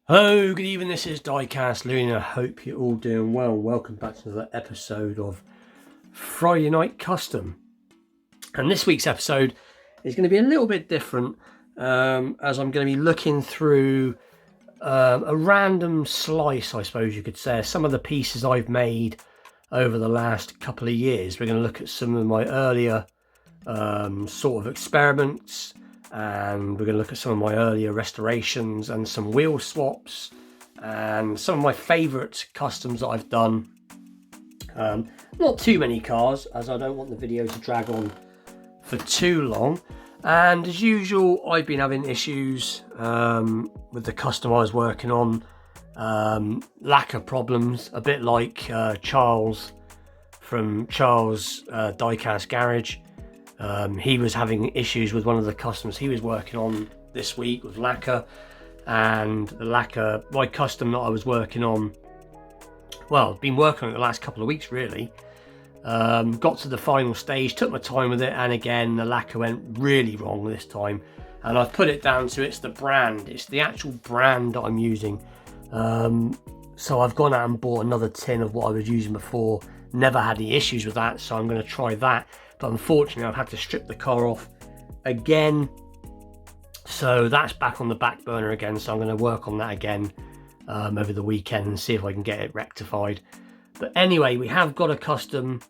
Hello, good evening, this is Diecast Looney. I hope you're all doing well. Welcome back to another episode of Friday Night Custom. And this week's episode is going to be a little bit different as I'm going to be looking through a random slice, I suppose you could say, some of the pieces I've made over the last couple of years. We're going to look at some of my earlier sort of experiments, and we're going to look at some of my earlier restorations and some wheel swaps and some of my favourite customs that I've done. Not too many cars, as I don't want the video to drag on for too long. And as usual, I've been having issues with the custom I was working on, lacquer problems, a bit like Charles from Charles Diecast Garage. He was having issues with one of the customs he was working on this week with lacquer, and the lacquer, my custom that I was working on, well, been working on it the last couple of weeks really, got to the final stage, took my time with it, and again the lacquer went really wrong this time, and I've put it down to it's the brand, it's the actual brand that I'm using. So I've gone out and bought another tin of what I was using before, never had any issues with that, so I'm going to try that. But unfortunately I've had to strip the car off again, so that's back on the back burner again, so I'm going to work on that again over the weekend and see if I can get it rectified. But anyway, we have got a custom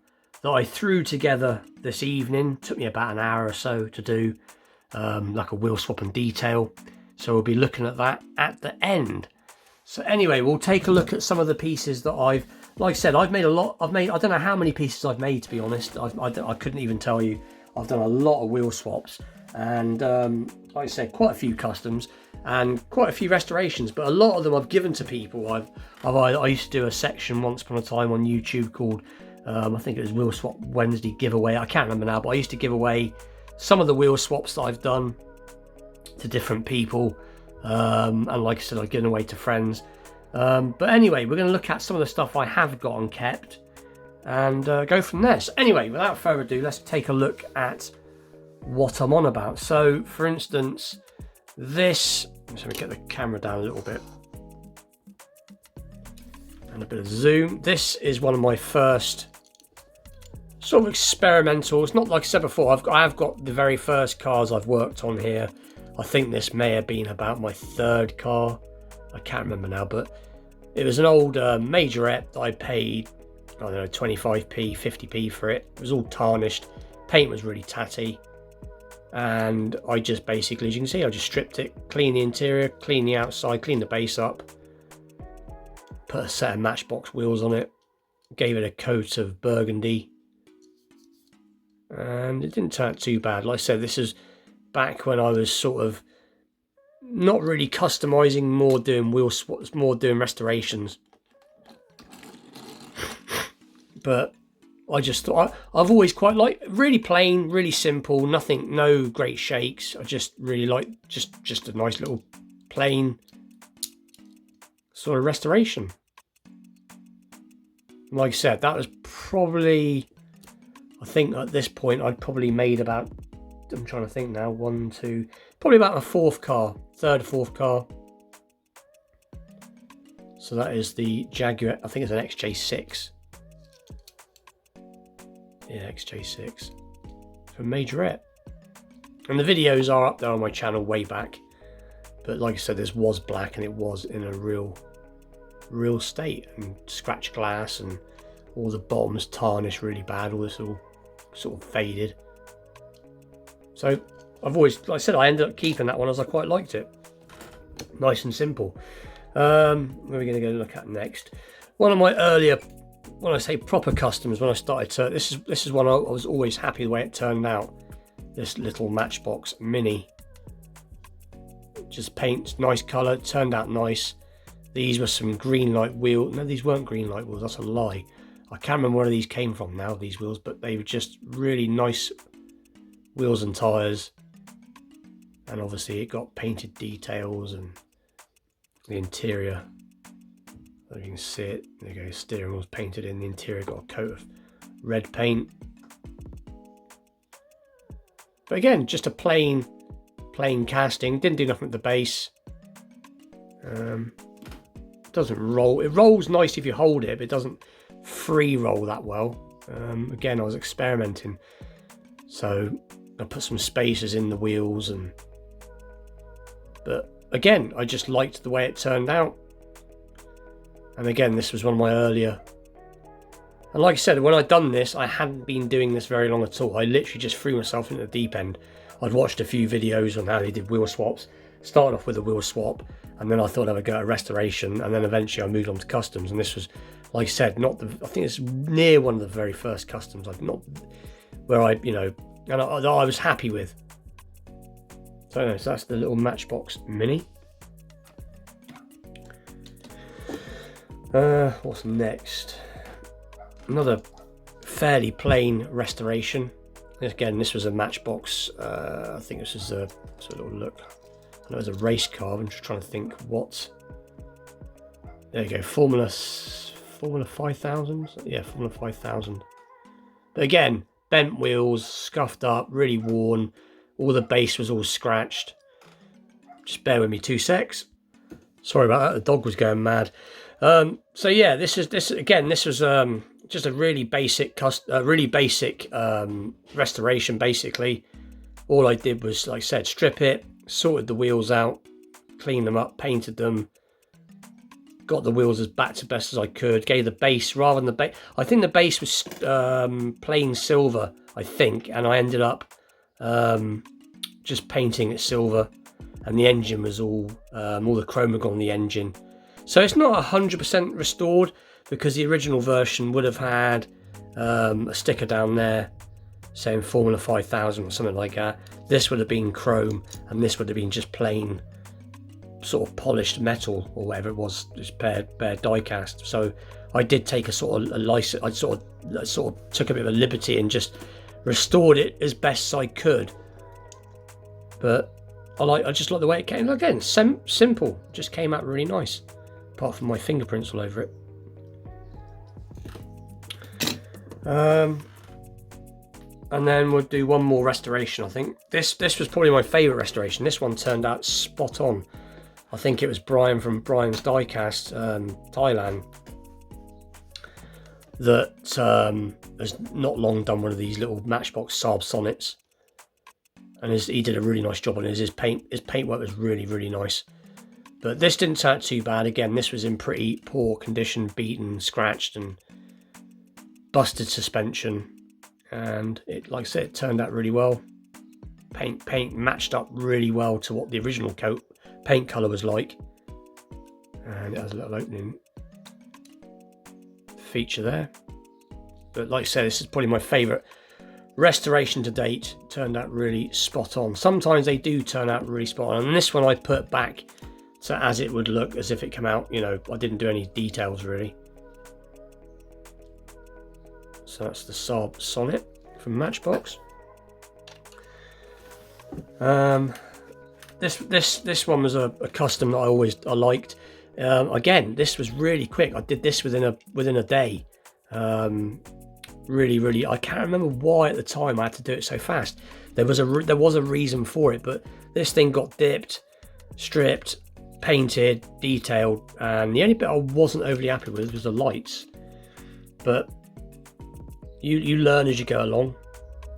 that I threw together this evening. Took me about an hour or so to do, like a wheel swap and detail, so we'll be looking at that at the end. So anyway, we'll take a look at some of the pieces that like I said, I've made a lot. I don't know how many pieces I've made, to be honest. I couldn't even tell you. I've done a lot of wheel swaps, and like I said, quite a few customs and quite a few restorations. But a lot of them I've given to people. I used to do a section once upon a time on YouTube called, I think it was Wheel Swap Wednesday giveaway. I can't remember now, but I used to give away some of the wheel swaps that I've done to different people, and like I said, I've given away to friends. But anyway, we're going to look at some of the stuff I have got and kept and go from there. So anyway, without further ado, let's take a look at what I'm on about. So for instance, this, so we get the camera down a little bit and a bit of zoom. This is one of my first sort of experimental. It's not like I said before, I have got the very first cars I've worked on here. I think this may have been about my third car. I can't remember now, but it was an old majorette that I paid, I don't know, 25p, 50p for it. It was all tarnished. Paint was really tatty. And I just basically, as you can see, I just stripped it, cleaned the interior, cleaned the outside, cleaned the base up, put a set of Matchbox wheels on it, gave it a coat of burgundy, and it didn't turn out too bad. Like I said, this is back when I was sort of not really customizing, more doing wheel swaps, more doing restorations. But I just thought I've always quite liked really plain, really simple, nothing, no great shakes. I just really like just a nice little plain sort of restoration. Like I said, that was probably, I think at this point I'd probably made about, I'm trying to think now, one, two, probably about my third or fourth car. So that is the Jaguar, I think it's an XJ6. Yeah, XJ6 from Majorette. And the videos are up there on my channel way back. But like I said, this was black and it was in a real state, and scratched glass and all the bottoms tarnished really bad, all this all sort of faded. So I've always, like I said, I ended up keeping that one as I quite liked it. Nice and simple. Where are we going to go look at next? One of my earlier, when I say proper customs, when I started to, this is one I was always happy the way it turned out. This little Matchbox Mini. Just paint, nice colour, turned out nice. These were some green light wheels. No, these weren't green light wheels, that's a lie. I can't remember where these came from now, these wheels, but they were just really nice wheels and tyres. And obviously it got painted details, and the interior, you can see it, there you go, steering wheel's painted in, the interior got a coat of red paint. But again, just a plain casting, didn't do nothing with the base. doesn't roll. It rolls nice if you hold it, but it doesn't free roll that well. Again, I was experimenting, so I put some spacers in the wheels, but again, I just liked the way it turned out. And again, this was one of my earlier, and like I said, when I'd done this, I hadn't been doing this very long at all. I literally just threw myself into the deep end. I'd watched a few videos on how they did wheel swaps, started off with a wheel swap, and then I thought I would go to restoration, and then eventually I moved on to customs. And this was, like I said, not the, I think it's near one of the very first customs I've not, where I, you know, and I was happy with. So anyway, so that's the little Matchbox Mini. What's next? Another fairly plain restoration. Again, this was a Matchbox. I think this is a little look. I know it was a race car. I'm just trying to think what. There you go, Formula 5000. Yeah, Formula 5000. But again, bent wheels, scuffed up, really worn. All the base was all scratched. Just bear with me 2 secs. Sorry about that. The dog was going mad. So yeah, this was just a really basic restoration. Basically, all I did was, like I said, strip it, sorted the wheels out, cleaned them up, painted them, got the wheels as back to best as I could. Gave the base, rather than the base, I think the base was plain silver, I think, and I ended up just painting it silver, and the engine was all the chrome had gone on the engine. So it's not 100% restored, because the original version would have had a sticker down there saying Formula 5000 or something like that. This would have been chrome, and this would have been just plain sort of polished metal or whatever it was, just bare die cast. So I did take a sort of a license. I sort of took a bit of a liberty and just restored it as best I could. But I just like the way it came. Again, simple, just came out really nice, apart from my fingerprints all over it. And then we'll do one more restoration. I think this was probably my favourite restoration. This one turned out spot on. I think it was Brian from Brian's Diecast, Thailand, that has not long done one of these little Matchbox Saab Sonnets, and he did a really nice job on it. His paintwork was really nice. But this didn't turn out too bad. Again, this was in pretty poor condition, beaten, scratched, and busted suspension. And it, like I said, it turned out really well. Paint matched up really well to what the original paint colour was like. And it has a little opening feature there. But like I said, this is probably my favourite restoration to date. Turned out really spot on. Sometimes they do turn out really spot on. And this one I put back to as it would look, as if it came out, you know, I didn't do any details really. So that's the Saab Sonnet from Matchbox. This one was a custom that I liked. Again, this was really quick. I did this within a day. Really, I can't remember why at the time I had to do it so fast. There was a reason for it, but this thing got dipped, stripped, painted, detailed, and the only bit I wasn't overly happy with was the lights. But you learn as you go along.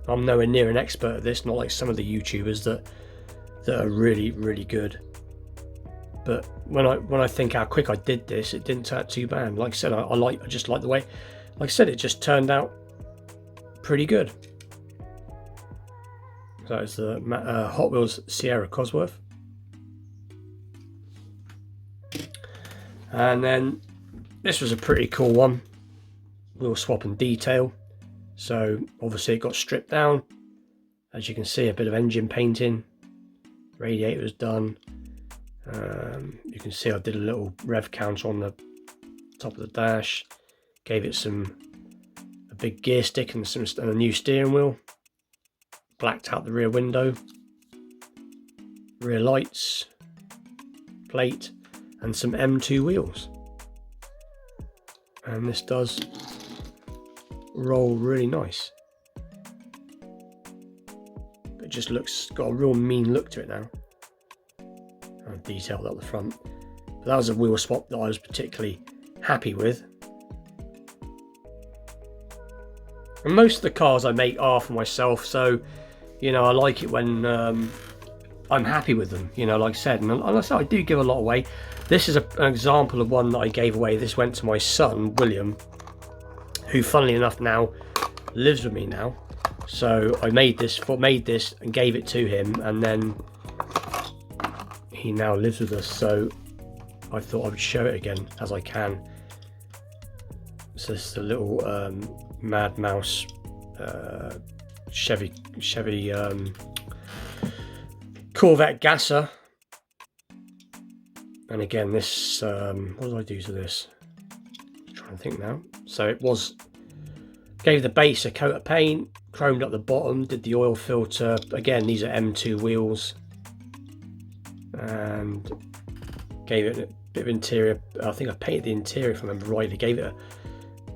I'm nowhere near an expert at this, not like some of the YouTubers that are really good. But when I think how quick I did this, it didn't turn out too bad. Like I said, I just like the way, like I said, it just turned out pretty good. So it's the Hot Wheels Sierra Cosworth. And then this was a pretty cool one. Wheel swap and detail. So obviously it got stripped down. As you can see, a bit of engine painting. Radiator was done. You can see I did a little rev counter on the top of the dash. Gave it a big gear stick and a new steering wheel. Blacked out the rear window. Rear lights. Plate. And some M2 wheels. And this does roll really nice. It just got a real mean look to it now. I've detailed up the front. But that was a wheel swap that I was particularly happy with. And most of the cars I make are for myself, so you know, I like it when I'm happy with them, you know, like I said. And like I said, I do give a lot away. This is an example of one that I gave away. This went to my son, William, who funnily enough now lives with me now. So I made this and gave it to him, and then he now lives with us, so I thought I would show it again as I can. So this is a little Mad Mouse Chevy Corvette gasser. And again, this what did I do to this? I'm trying to think now. So it was, gave the base a coat of paint, chromed up the bottom, did the oil filter. Again, these are M2 wheels, and gave it a bit of interior. I think I painted the interior, if I remember rightly. Gave it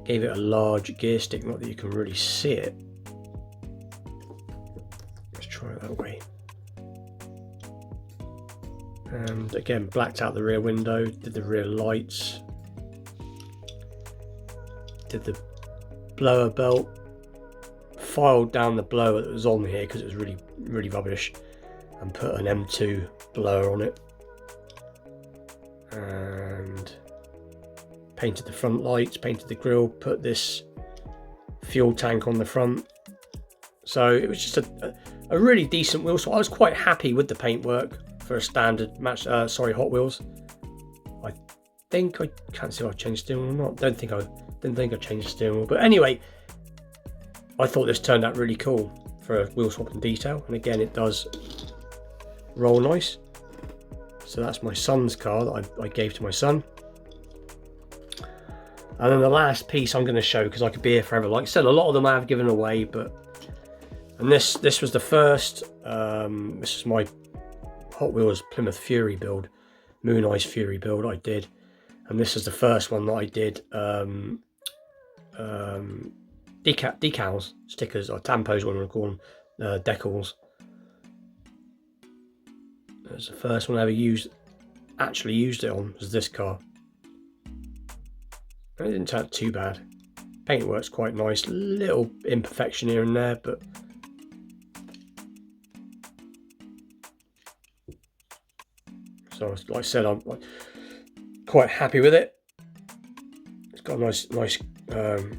a large gear stick, not that you can really see it. Let's try it that way. And again, blacked out the rear window, did the rear lights, did the blower belt, filed down the blower that was on here because it was really rubbish, and put an M2 blower on it, and painted the front lights, painted the grille, put this fuel tank on the front. So it was just a really decent wheel. So I was quite happy with the paintwork for a standard Hot Wheels. I think I can't see if I changed steering wheel or not. Didn't think I changed the steering wheel, but anyway, I thought this turned out really cool for a wheel swap and detail. And again, it does roll nice. So that's my son's car that I gave to my son. And then the last piece I'm going to show, because I could be here forever. Like I said, a lot of them I have given away, and this was the first. This is my Hot Wheels Plymouth Fury build, Moon Eyes Fury build I did, and this is the first one that I did. Decals, stickers, or tampos, what I want to call them, decals. That's the first one I ever actually used it on, was this car. It didn't turn out too bad. Paintwork's quite nice, little imperfection here and there, but so like I said, I'm quite happy with it. It's got a nice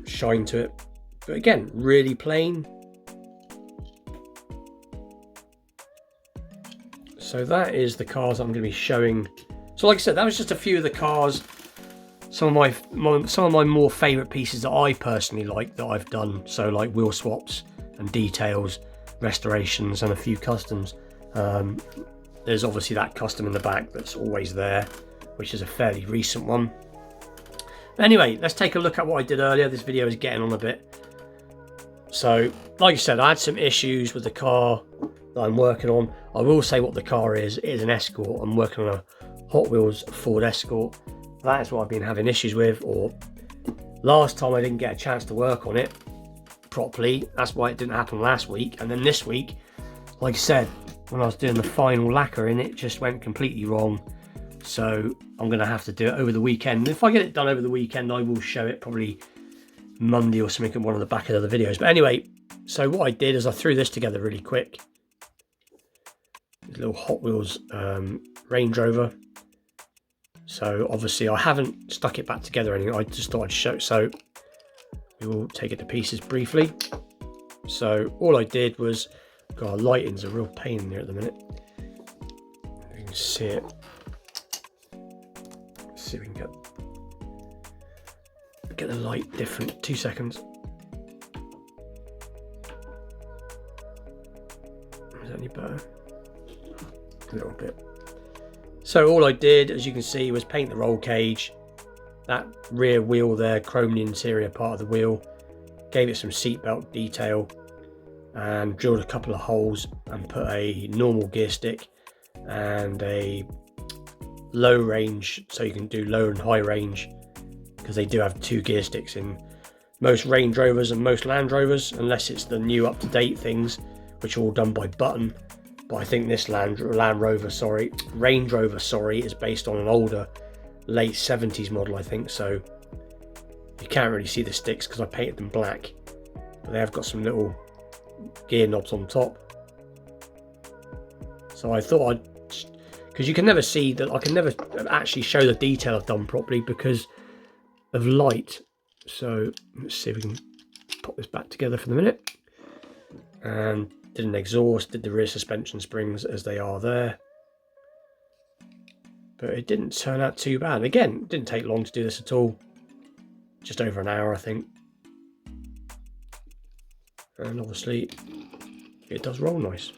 shine to it, but again, really plain. So that is the cars I'm going to be showing. So like I said, that was just a few of the cars. Some of my more favourite pieces that I personally like that I've done. So like wheel swaps and details, restorations, and a few customs. There's obviously that custom in the back that's always there, which is a fairly recent one. Anyway, let's take a look at what I did earlier. This video is getting on a bit. So, like I said, I had some issues with the car that I'm working on. I will say what the car is. It is an Escort. I'm working on a Hot Wheels Ford Escort. That is what I've been having issues with, or last time I didn't get a chance to work on it properly. That's why it didn't happen last week. And then this week, like I said, when I was doing the final lacquer in it, just went completely wrong. So I'm going to have to do it over the weekend. And if I get it done over the weekend, I will show it probably Monday or something in one of the back of the videos. But anyway, so what I did is I threw this together really quick. This little Hot Wheels Range Rover. So obviously I haven't stuck it back together or anything. I just thought I'd show. So we will take it to pieces briefly. So all I did was, God, lighting's a real pain in there at the minute. You can see it. Let's see if we can get the light different. 2 seconds. Is that any better? A little bit. So all I did, as you can see, was paint the roll cage. That rear wheel there, chrome the interior part of the wheel. Gave it some seatbelt detail. And drilled a couple of holes and put a normal gear stick and a low range, so you can do low and high range, because they do have 2 gear sticks in most Range Rovers and most Land Rovers, unless it's the new up-to-date things, which are all done by button. But I think this Range Rover, is based on an older late 70s model, I think, so you can't really see the sticks because I painted them black, but they have got some little gear knobs on top. So I thought I'd, because you can never see that, I can never actually show the detail I've done properly because of light. So let's see if we can pop this back together for the minute. And did an exhaust, did the rear suspension springs as they are there. But it didn't turn out too bad. Again, it didn't take long to do this at all. Just over an hour, I think. And obviously, it does roll nice.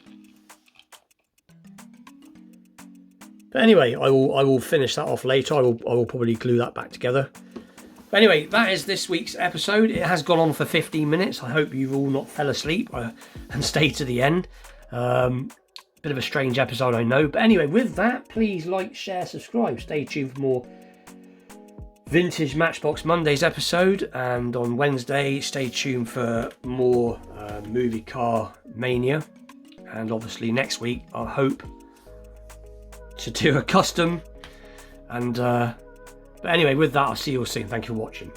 But anyway, I will finish that off later. I will probably glue that back together. But anyway, that is this week's episode. It has gone on for 15 minutes. I hope you've all not fell asleep and stayed to the end. Bit of a strange episode, I know. But anyway, with that, please like, share, subscribe. Stay tuned for more Vintage Matchbox Mondays episode. And on Wednesday, stay tuned for more movie car mania. And obviously next week, I hope to do a custom. And but anyway, with that, I'll see you all soon. Thank you for watching.